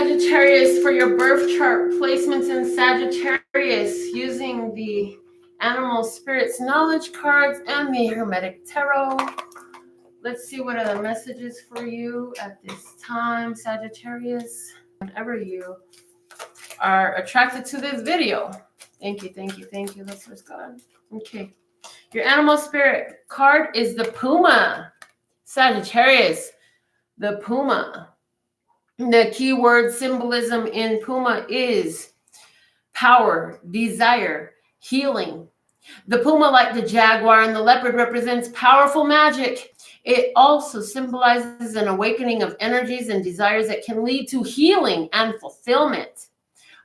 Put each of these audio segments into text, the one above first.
Sagittarius, for your birth chart placements in Sagittarius using the Animal Spirits Knowledge cards and the Hermetic Tarot. Let's see what are the messages for you at this time, Sagittarius. Whenever you are attracted to this video. Thank you. That's what's God. Okay. Your Animal Spirit card is the Puma. Sagittarius, the Puma. The keyword symbolism in Puma is power, desire, healing. The Puma, like the jaguar and the leopard, represents powerful magic. It also symbolizes an awakening of energies and desires that can lead to healing and fulfillment.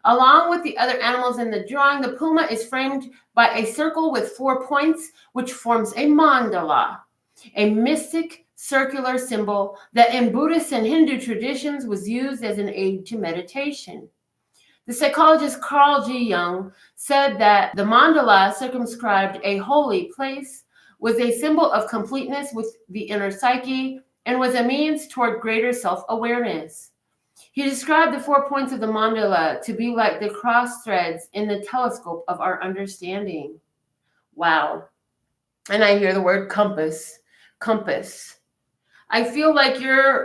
Along with the other animals in the drawing, the Puma is framed by a circle with 4 points, which forms a mandala, a mystic circular symbol that in Buddhist and Hindu traditions was used as an aid to meditation. The psychologist Carl G. Jung said that the mandala circumscribed a holy place, was a symbol of completeness with the inner psyche, and was a means toward greater self-awareness. He described the 4 points of the mandala to be like the cross threads in the telescope of our understanding. Wow. And I hear the word compass. I feel like you're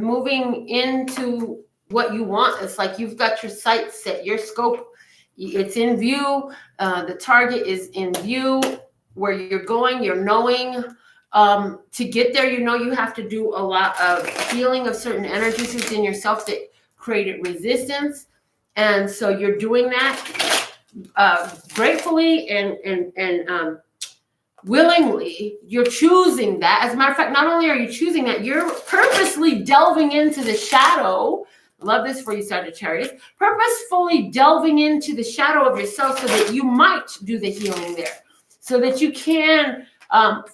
moving into what you want. It's like you've got your sights set, your scope, it's in view. The target is in view. Where you're going, you're knowing. To get there, you have to do a lot of healing of certain energies within yourself that created resistance. And so you're doing that gratefully and willingly. You're choosing that. As a matter of fact, not only are you choosing that, you're purposely delving into the shadow. I love this for you, Sagittarius. Purposefully delving into the shadow of yourself so that you might do the healing there, so that you can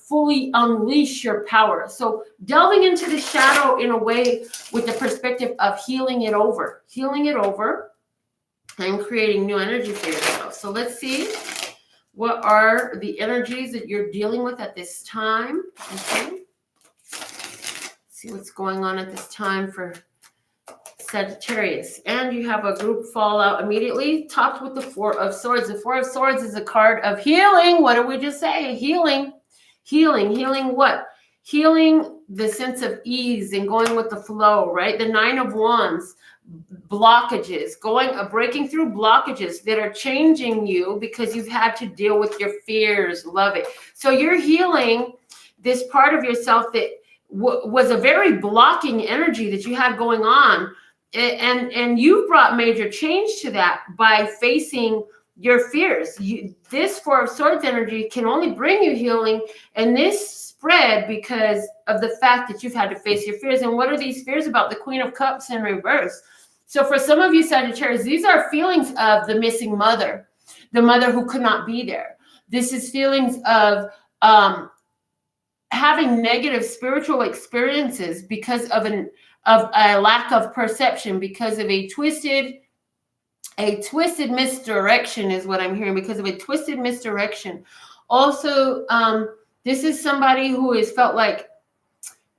fully unleash your power. So delving into the shadow in a way with the perspective of healing it over and creating new energy for yourself. So let's see. What are the energies that you're dealing with at this time? Okay. See what's going on at this time for Sagittarius. And you have a group fallout immediately, topped with the 4 of Swords. The 4 of Swords is a card of healing. What did we just say? Healing what? Healing the sense of ease and going with the flow, right? The 9 of Wands, blockages, breaking through blockages that are changing you because you've had to deal with your fears. Love it. So you're healing this part of yourself that was a very blocking energy that you had going on. And you brought major change to that by facing your fears. This 4 of Swords energy can only bring you healing, and this spread because of the fact that you've had to face your fears. And what are these fears about? The Queen of Cups in reverse. So for some of you Sagittarius, these are feelings of the missing mother, the mother who could not be there. This is feelings of having negative spiritual experiences because of a lack of perception, because of a twisted misdirection is what I'm hearing, because of a twisted misdirection. Also, this is somebody who has felt like,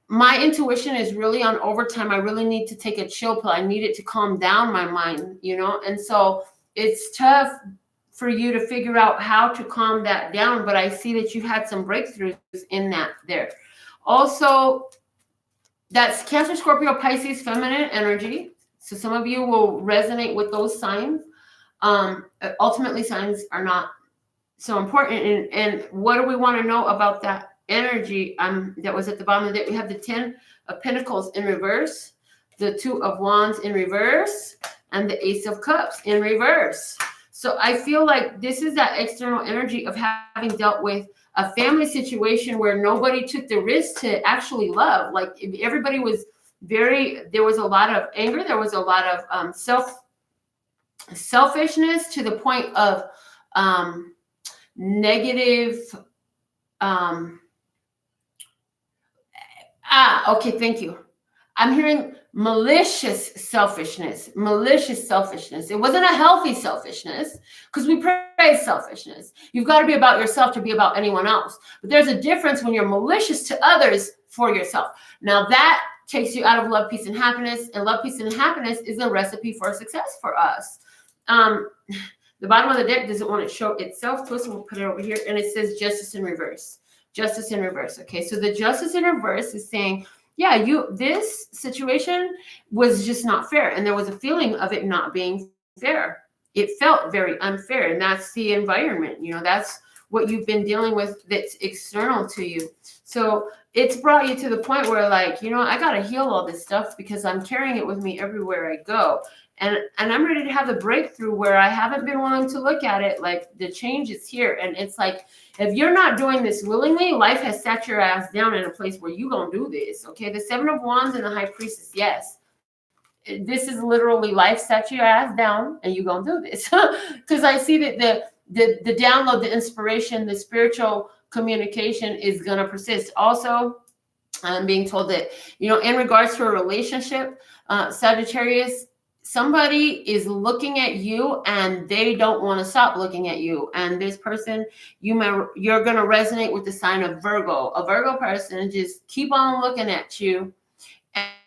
my intuition is really on overtime. I really need to take a chill pill. I need it to calm down my mind, and so it's tough for you to figure out how to calm that down. But I see that you've had some breakthroughs in that there. Also, that's Cancer, Scorpio, Pisces, feminine energy. So some of you will resonate with those signs. Ultimately, signs are not so important. And what do we want to know about that energy that was at the bottom of it? We have the 10 of Pentacles in reverse, the 2 of Wands in reverse, and the Ace of Cups in reverse. So I feel like this is that external energy of having dealt with a family situation where nobody took the risk to actually love. Like everybody was there was a lot of anger. There was a lot of selfishness to the point of negative. Okay, thank you. I'm hearing malicious selfishness. It wasn't a healthy selfishness, because we praise selfishness. You've got to be about yourself to be about anyone else. But there's a difference when you're malicious to others for yourself. Now that takes you out of love, peace, and happiness. And love, peace, and happiness is a recipe for success for us. The bottom of the deck doesn't want to show itself to us, so we'll put it over here, and it says justice in reverse. Justice in reverse. Okay, so the justice in reverse is saying, yeah, this situation was just not fair, and there was a feeling of it not being fair. It felt very unfair, and that's the environment. That's what you've been dealing with that's external to you. So it's brought you to the point where, like, I got to heal all this stuff because I'm carrying it with me everywhere I go. And I'm ready to have the breakthrough where I haven't been willing to look at it. Like, the change is here. And it's like, if you're not doing this willingly, life has sat your ass down in a place where you're going to do this. Okay. The Seven of Wands and the High Priestess. Yes. This is literally life sat your ass down and you're going to do this. Because I see that the download, the inspiration, the spiritual communication is going to persist. Also, I'm being told that, in regards to a relationship, Sagittarius, somebody is looking at you and they don't want to stop looking at you. And this person, you're going to resonate with the sign of Virgo. A Virgo person just keep on looking at you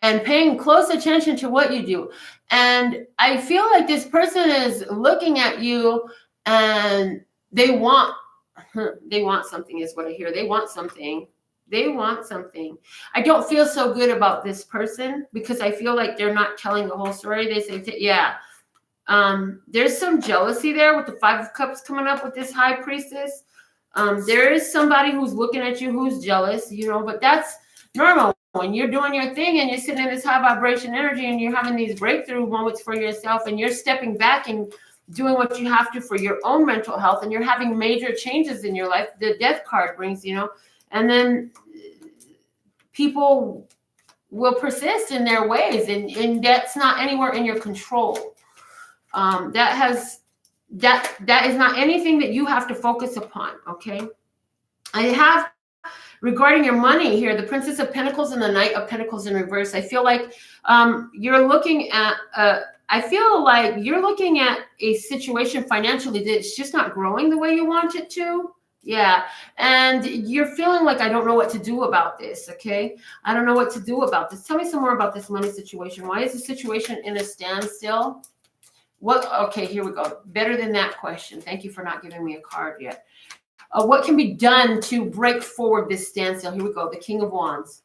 and paying close attention to what you do. And I feel like this person is looking at you and they want something is what I hear. They want something. They want something. I don't feel so good about this person because I feel like they're not telling the whole story. They say, yeah, there's some jealousy there with the Five of Cups coming up with this High Priestess. There is somebody who's looking at you who's jealous, but that's normal. When you're doing your thing and you're sitting in this high vibration energy and you're having these breakthrough moments for yourself and you're stepping back and doing what you have to for your own mental health and you're having major changes in your life, the Death card brings, and then people will persist in their ways, and that's not anywhere in your control. That is not anything that you have to focus upon, okay? I have, regarding your money here, the Princess of Pentacles and the Knight of Pentacles in reverse. I feel like you're looking at a situation financially that's just not growing the way you want it to. Yeah. And you're feeling like, I don't know what to do about this. Okay. I don't know what to do about this. Tell me some more about this money situation. Why is the situation in a standstill? Okay, here we go. Better than that question. Thank you for not giving me a card yet. What can be done to break forward this standstill? Here we go. The King of Wands.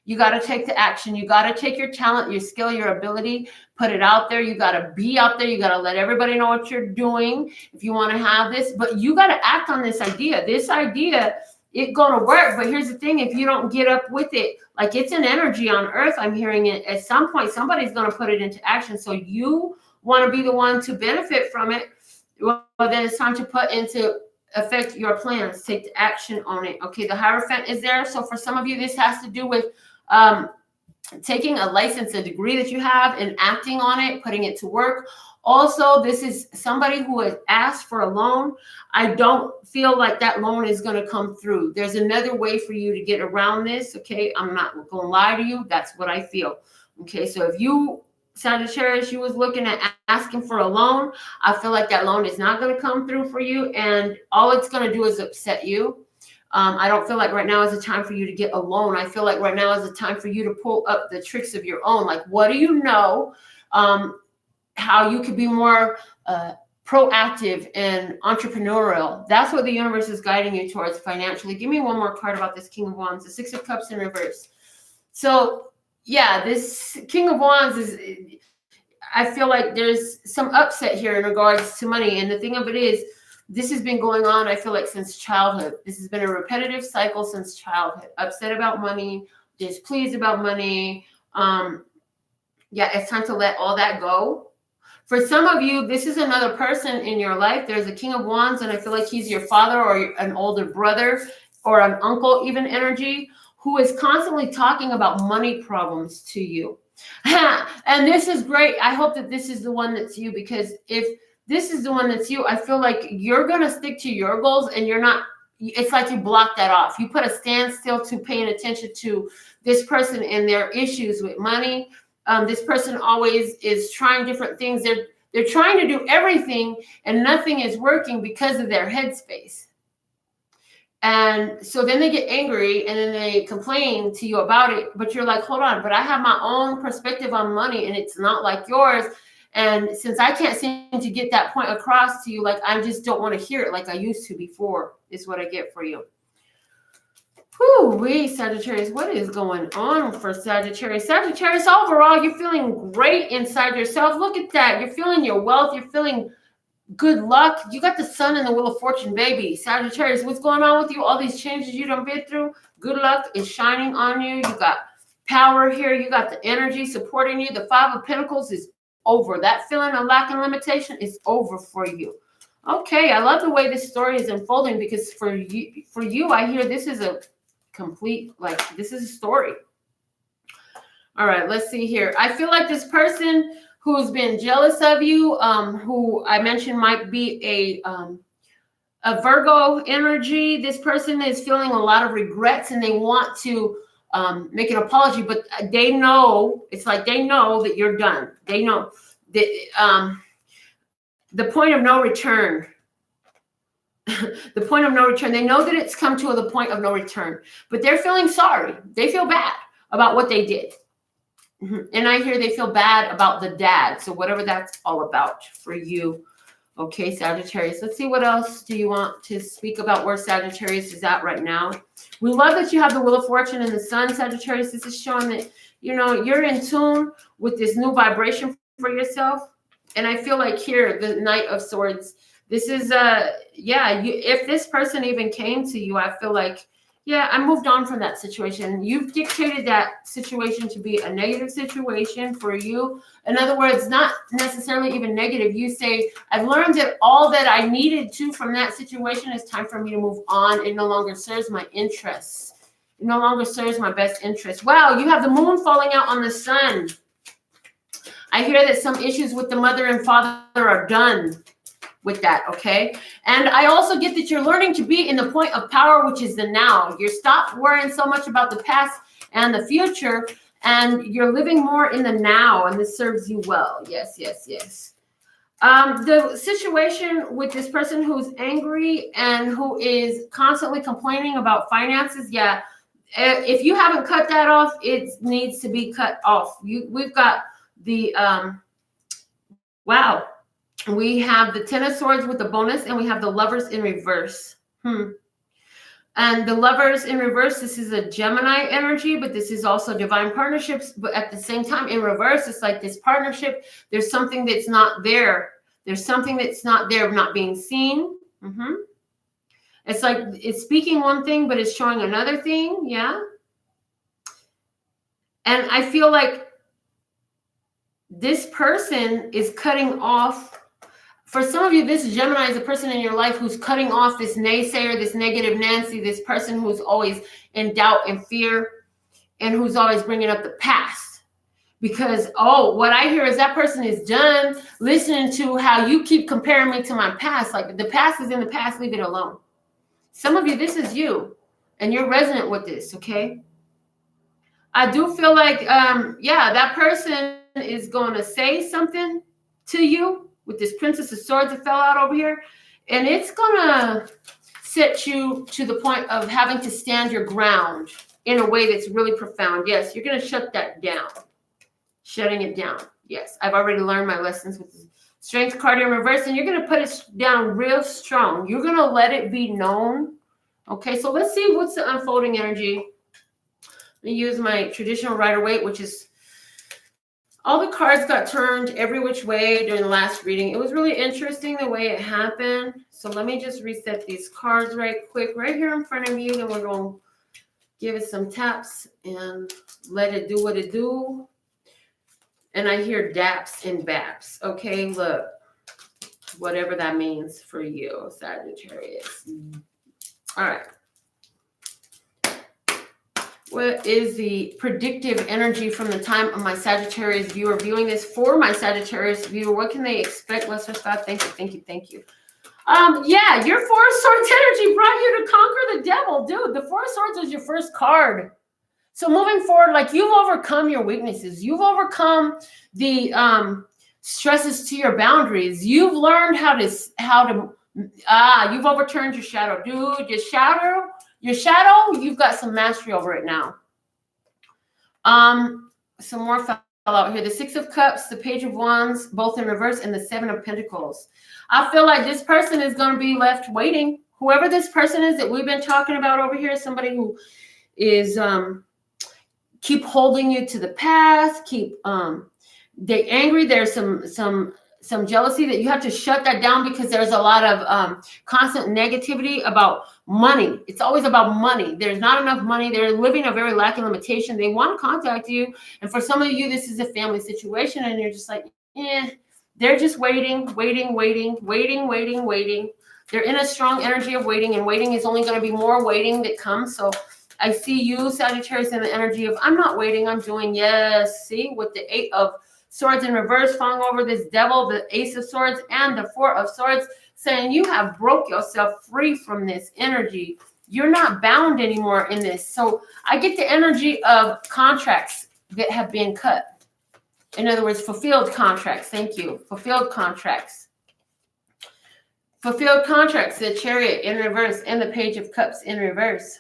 You got to take the action. You got to take your talent, your skill, your ability, put it out there. You got to be out there. You got to let everybody know what you're doing if you want to have this. But you got to act on this idea. This idea, it's going to work. But here's the thing. If you don't get up with it, like, it's an energy on earth. I'm hearing it. At some point, somebody's going to put it into action. So you want to be the one to benefit from it. Well, then it's time to put into effect your plans. Take the action on it. Okay, the Hierophant is there. So for some of you, this has to do with taking a license, a degree that you have, and acting on it, putting it to work. Also, this is somebody who has asked for a loan. I don't feel like that loan is going to come through. There's another way for you to get around this. Okay, I'm not going to lie to you. That's what I feel. Okay, so if you, Sagittarius, you was looking at asking for a loan, I feel like that loan is not going to come through for you, and all it's going to do is upset you. I don't feel like right now is the time for you to get a loan. I feel like right now is the time for you to pull up the tricks of your own. Like, what do you know? How you could be more proactive and entrepreneurial. That's what the universe is guiding you towards financially. Give me one more card about this King of Wands, the Six of Cups in reverse. So yeah, this King of Wands is, I feel like there's some upset here in regards to money. And the thing of it is, this has been going on, I feel like, since childhood. This has been a repetitive cycle since childhood. Upset about money, displeased about money. Yeah, it's time to let all that go. For some of you, this is another person in your life. There's a King of Wands, and I feel like he's your father or an older brother or an uncle, even energy, who is constantly talking about money problems to you. And this is great. I hope that this is the one that's you, because if this is the one that's you, I feel like you're going to stick to your goals, and you're not, it's like you block that off. You put a standstill to paying attention to this person and their issues with money. This person always is trying different things. They're trying to do everything, and nothing is working because of their headspace. And so then they get angry and then they complain to you about it. But you're like, hold on, but I have my own perspective on money and it's not like yours. And since I can't seem to get that point across to you, like, I just don't want to hear it like I used to before, is what I get for you. Whew, Sagittarius, what is going on for Sagittarius? Sagittarius, overall, you're feeling great inside yourself. Look at that. You're feeling your wealth. You're feeling good luck. You got the sun and the wheel of fortune, baby. Sagittarius, what's going on with you? All these changes you done been through, good luck is shining on you. You got power here. You got the energy supporting you. The Five of Pentacles is over. That feeling of lack and limitation is over for you. Okay, I love the way this story is unfolding, because for you, I hear this is a complete, like, this is a story. All right, let's see here. I feel like this person who's been jealous of you, who I mentioned might be a Virgo energy. This person is feeling a lot of regrets and they want to make an apology, but they know, it's like they know that you're done. They know that the point of no return. The point of no return. They know that it's come to the point of no return, but they're feeling sorry. They feel bad about what they did. And I hear they feel bad about the dad. So whatever that's all about for you. Okay, Sagittarius. Let's see, what else do you want to speak about where Sagittarius is at right now? We love that you have the Wheel of Fortune and the Sun, Sagittarius. This is showing that, you know, you're in tune with this new vibration for yourself. And I feel like here, the Knight of Swords, this is, if this person even came to you, I feel like, yeah, I moved on from that situation. You've dictated that situation to be a negative situation for you. In other words, not necessarily even negative. You say, I've learned that all that I needed to from that situation. It's time for me to move on. It no longer serves my interests. It no longer serves my best interest. Wow, you have the moon falling out on the sun. I hear that some issues with the mother and father are done with that, okay? And I also get that you're learning to be in the point of power, which is the now. You're stopped worrying so much about the past and the future, and you're living more in the now, and this serves you well. Yes, yes, yes. The situation with this person who's angry and who is constantly complaining about finances, yeah, if you haven't cut that off, it needs to be cut off. We've got the, wow. We have the Ten of Swords with the bonus, and we have the Lovers in reverse. And the Lovers in reverse, this is a Gemini energy, but this is also divine partnerships. But at the same time, in reverse, it's like this partnership. There's something that's not there. There's something that's not there, not being seen. It's like it's speaking one thing, but it's showing another thing. Yeah. And I feel like this person is cutting off. For some of you, this Gemini is a person in your life who's cutting off this naysayer, this negative Nancy, this person who's always in doubt and fear, and who's always bringing up the past. Because, oh, what I hear is that person is done listening to how you keep comparing me to my past. Like, the past is in the past, leave it alone. Some of you, this is you, and you're resonant with this, okay? I do feel like, that person is going to say something to you with this Princess of Swords that fell out over here. And it's going to set you to the point of having to stand your ground in a way that's really profound. Yes, you're going to shut that down. Shutting it down. Yes, I've already learned my lessons with the Strength card in reverse, and you're going to put it down real strong. You're going to let it be known. Okay, so let's see what's the unfolding energy. Let me use my traditional Rider-Waite, which is all the cards got turned every which way during the last reading. It was really interesting the way it happened. So let me just reset these cards right quick, right here in front of you. Then we're going to give it some taps and let it do what it do. And I hear daps and baps. Okay, look, whatever that means for you, Sagittarius. All right. What is the predictive energy from the time of my Sagittarius viewer viewing this for my Sagittarius viewer? What can they expect? Lester Scott, thank you, thank you, thank you. Yeah, your Four of Swords energy brought you to conquer the devil. Dude, the Four of Swords was your first card. So moving forward, like, you've overcome your weaknesses. You've overcome the stresses to your boundaries. You've learned how to You've overturned your shadow, dude. Your shadow, you've got some mastery over it now. Some more fell out here. The Six of Cups, the Page of Wands, both in reverse, and the Seven of Pentacles. I feel like this person is going to be left waiting. Whoever this person is that we've been talking about over here, somebody who is keep holding you to the past, keep they're angry. There's some jealousy that you have to shut that down, because there's a lot of constant negativity about money. It's always about money. There's not enough money. They're living a very lacking limitation. They want to contact you. And for some of you, this is a family situation, and you're just like, they're just waiting. They're in a strong energy of waiting, and waiting is only going to be more waiting that comes. So I see you, Sagittarius, in the energy of, I'm not waiting, I'm doing. Yes. See, with the Eight of Swords in reverse, falling over this devil, the Ace of Swords, and the Four of Swords, saying you have broke yourself free from this energy. You're not bound anymore in this. So I get the energy of contracts that have been cut. In other words, fulfilled contracts. Thank you. Fulfilled contracts. Fulfilled contracts, the Chariot in reverse and the Page of Cups in reverse.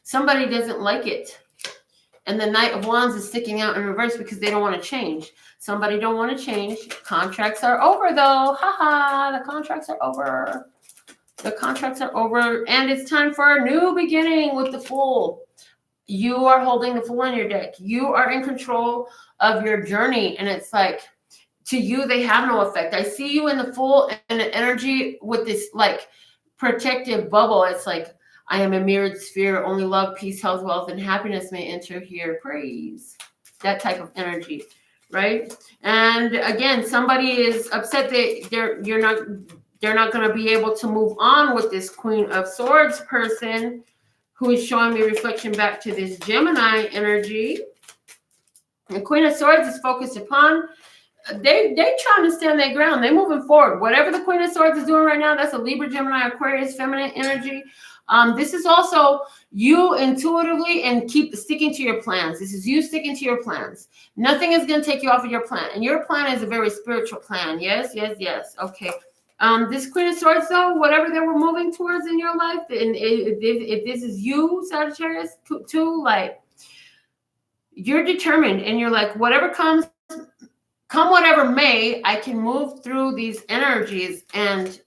Somebody doesn't like it. And the Knight of Wands is sticking out in reverse because they don't want to change. Somebody don't want to change. Contracts are over, though. Haha, the contracts are over. The contracts are over. And it's time for a new beginning with the Fool. You are holding the Fool on your deck. You are in control of your journey. And it's like, to you, they have no effect. I see you in the Fool and the energy with this like protective bubble. It's like, I am a mirrored sphere. Only love, peace, health, wealth, and happiness may enter here. Praise. That type of energy, right? And again, somebody is upset that they're not going to be able to move on with this Queen of Swords person who is showing me reflection back to this Gemini energy. The Queen of Swords is focused upon, they trying to stand their ground. They're moving forward. Whatever the Queen of Swords is doing right now, that's a Libra, Gemini, Aquarius, feminine energy. This is also you intuitively and keep sticking to your plans. This is you sticking to your plans. Nothing is going to take you off of your plan. And your plan is a very spiritual plan. Yes, yes, yes. Okay. This Queen of Swords, though, whatever they were moving towards in your life, and if this is you, Sagittarius, too, like, you're determined and you're like, whatever comes, come whatever may, I can move through these energies. And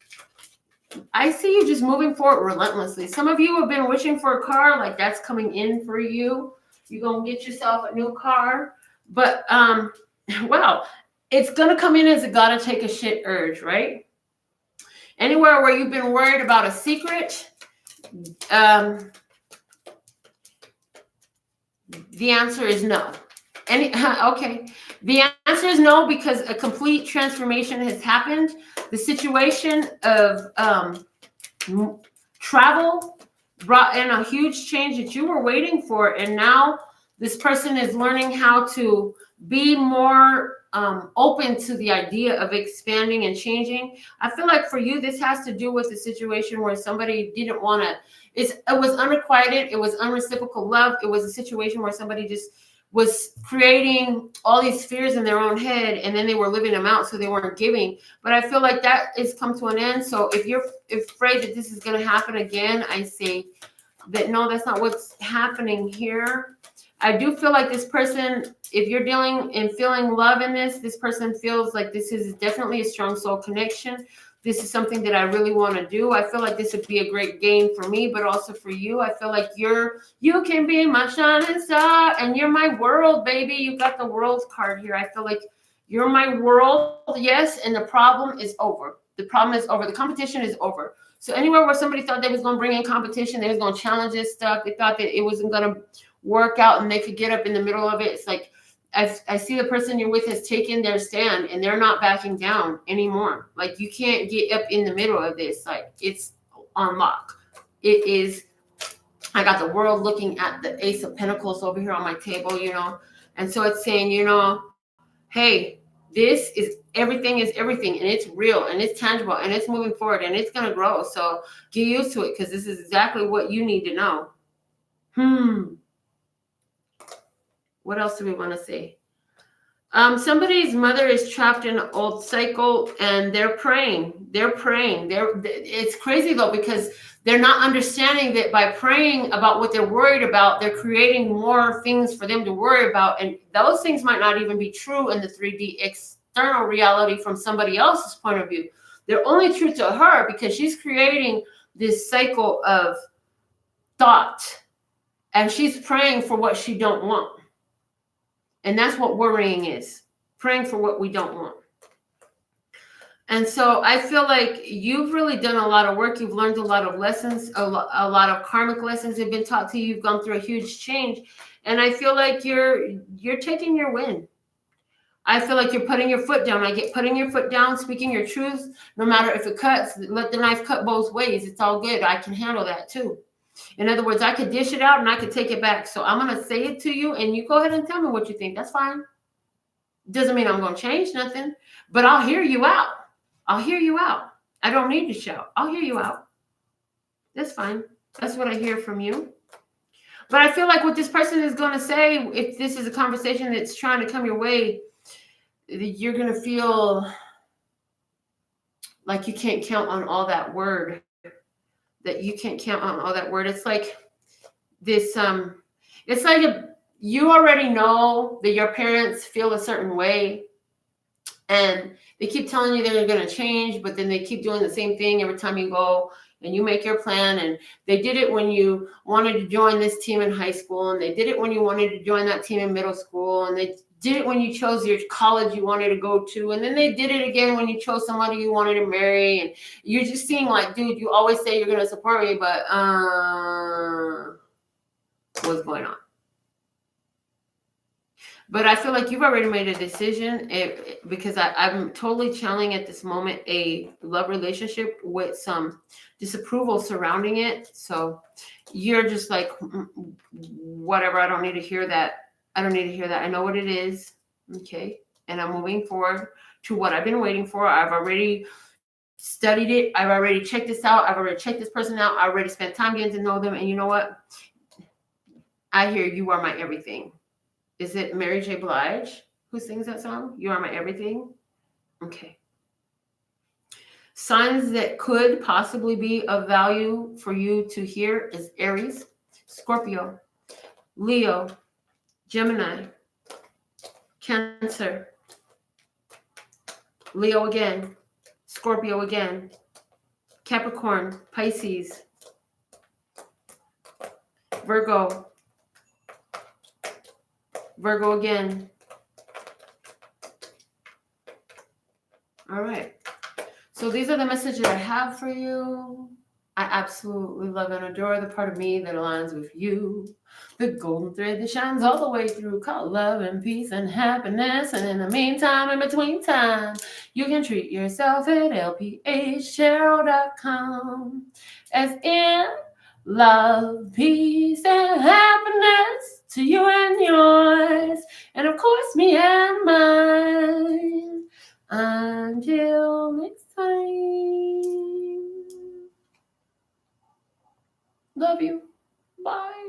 I see you just moving forward relentlessly. Some of you have been wishing for a car, like that's coming in for you. You're going to get yourself a new car. But, wow, it's going to come in as a gotta take a shit urge, right? Anywhere where you've been worried about a secret, the answer is no. Okay. The answer is no, because a complete transformation has happened. The situation of travel brought in a huge change that you were waiting for. And now this person is learning how to be more open to the idea of expanding and changing. I feel like for you, this has to do with a situation where somebody didn't want to, it was unrequited. It was unreciprocal love. It was a situation where somebody just was creating all these fears in their own head, and then they were living them out, so they weren't giving. But I feel like that has come to an end. So if you're afraid that this is going to happen again, I say that no, that's not what's happening here. I do feel like this person, if you're dealing and feeling love in this person feels like this is definitely a strong soul connection. This is something that I really want to do. I feel like this would be a great gain for me, but also for you. I feel like you can be my shining star, and you're my world, baby. You got the world card here. I feel like you're my world, yes, and the problem is over. The problem is over. The competition is over. So anywhere where somebody thought they was going to bring in competition, they was going to challenge this stuff, they thought that it wasn't going to work out and they could get up in the middle of it. It's like, I see the person you're with has taken their stand and they're not backing down anymore. Like, you can't get up in the middle of this. Like, it's on lock. It is. I got the world looking at the Ace of Pentacles over here on my table, and so it's saying, hey, this is everything, and it's real and it's tangible and it's moving forward and it's going to grow. So get used to it, because this is exactly what you need to know. What else do we want to say? Somebody's mother is trapped in an old cycle, and they're praying. It's crazy though, because they're not understanding that by praying about what they're worried about, they're creating more things for them to worry about, and those things might not even be true in the 3D external reality from somebody else's point of view. They're only true to her because she's creating this cycle of thought, and she's praying for what she don't want. And that's what worrying is, praying for what we don't want. And so I feel like you've really done a lot of work. You've learned a lot of lessons, a lot of karmic lessons have been taught to you. You've gone through a huge change. And I feel like you're taking your win. I feel like you're putting your foot down. I get putting your foot down, speaking your truth, no matter if it cuts, let the knife cut both ways. It's all good. I can handle that too. In other words, I could dish it out and I could take it back. So I'm going to say it to you, and you go ahead and tell me what you think. That's fine. Doesn't mean I'm going to change nothing, but I'll hear you out. I'll hear you out. I don't need to shout. I'll hear you out. That's fine. That's what I hear from you. But I feel like what this person is going to say, if this is a conversation that's trying to come your way, you're going to feel like you can't count on all that word. That you can't count on all that word. It's like this, it's like you already know that your parents feel a certain way, and they keep telling you they're going to change, but then they keep doing the same thing every time you go and you make your plan. And they did it when you wanted to join this team in high school, and they did it when you wanted to join that team in middle school, and they did it when you chose your college you wanted to go to, and then they did it again when you chose somebody you wanted to marry. And you're just seeing like, dude, you always say you're going to support me, but what's going on? But I feel like you've already made a decision, because I'm totally channeling at this moment a love relationship with some disapproval surrounding it. So you're just like, whatever, I don't need to hear that. I don't need to hear that. I know what it is. Okay. And I'm moving forward to what I've been waiting for. I've already studied it. I've already checked this out. I've already checked this person out. I already spent time getting to know them. And you know what? I hear You Are My Everything. Is it Mary J. Blige who sings that song? You Are My Everything? Okay. Signs that could possibly be of value for you to hear is Aries, Scorpio, Leo, Gemini, Cancer, Leo again, Scorpio again, Capricorn, Pisces, Virgo, Virgo again. All right. So these are the messages I have for you. I absolutely love and adore the part of me that aligns with you. The golden thread that shines all the way through, called love and peace and happiness. And in the meantime, in between time, you can treat yourself at lphcheryl.com. As in love, peace, and happiness to you and yours. And of course, me and mine. Until next time. Love you. Bye.